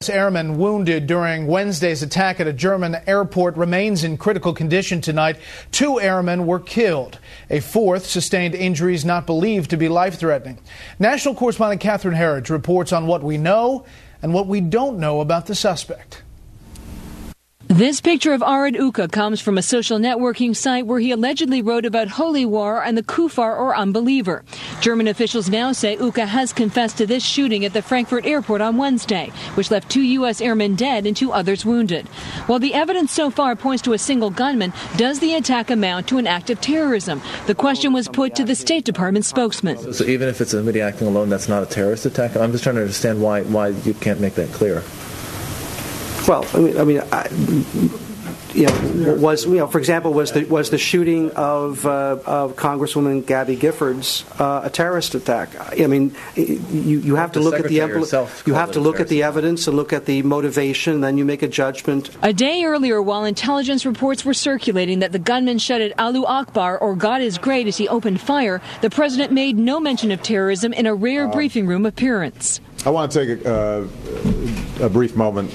US Airmen wounded during Wednesday's attack at a German airport remains in critical condition tonight. 2 airmen were killed. A 4th sustained injuries not believed to be life-threatening. National correspondent Catherine Herridge reports on what we know and what we don't know about the suspect. This picture of Arid Uka comes from a social networking site where he allegedly wrote about holy war and the kuffar or unbeliever. German officials now say Uka has confessed to this shooting at the Frankfurt airport on Wednesday, which left 2 U.S. airmen dead and 2 others wounded. While the evidence so far points to a single gunman, does the attack amount to an act of terrorism? The question was put to the State Department spokesman. So even if it's somebody acting alone, that's not a terrorist attack? I'm just trying to understand why you can't make that clear. Well, for example, was the shooting of Congresswoman Gabby Giffords a terrorist attack? I mean, you have to look at the evidence and look at the motivation, and then you make a judgment. A day earlier, while intelligence reports were circulating that the gunman shouted "Allahu Akbar" or "God is great" as he opened fire, the president made no mention of terrorism in a rare briefing room appearance. I want to take a brief moment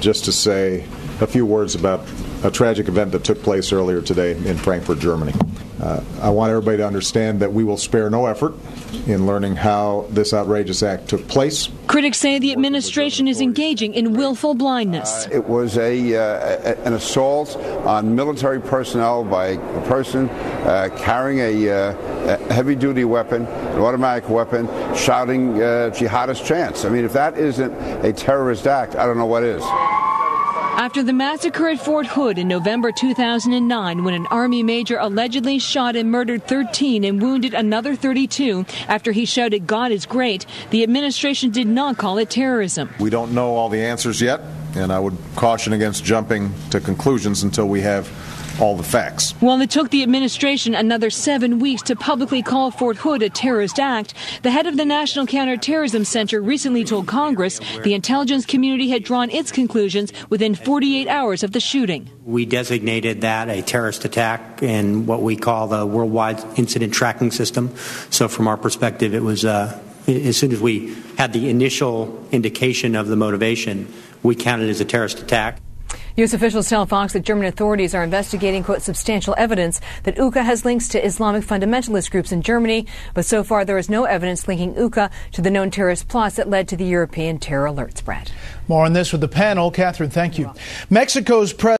just to say a few words about a tragic event that took place earlier today in Frankfurt, Germany. I want everybody to understand that we will spare no effort in learning how this outrageous act took place. Critics say the administration is engaging in willful blindness. It was an assault on military personnel by a person carrying a heavy-duty weapon, an automatic weapon, shouting jihadist chants. I mean, if that isn't a terrorist act, I don't know what is. After the massacre at Fort Hood in November 2009, when an Army major allegedly shot and murdered 13 and wounded another 32 after he shouted "God is great," the administration did not call it terrorism. We don't know all the answers yet, and I would caution against jumping to conclusions until we have all the facts. While it took the administration another 7 weeks to publicly call Fort Hood a terrorist act, the head of the National Counterterrorism Center recently told Congress the intelligence community had drawn its conclusions within 48 hours of the shooting. We designated that a terrorist attack in what we call the Worldwide Incident Tracking System. So from our perspective, it was as soon as we had the initial indication of the motivation, we counted it as a terrorist attack. U.S. officials tell Fox that German authorities are investigating, quote, substantial evidence that Uka has links to Islamic fundamentalist groups in Germany, but so far there is no evidence linking Uka to the known terrorist plots that led to the European terror alert spread. More on this with the panel. Catherine, thank you. Mexico's president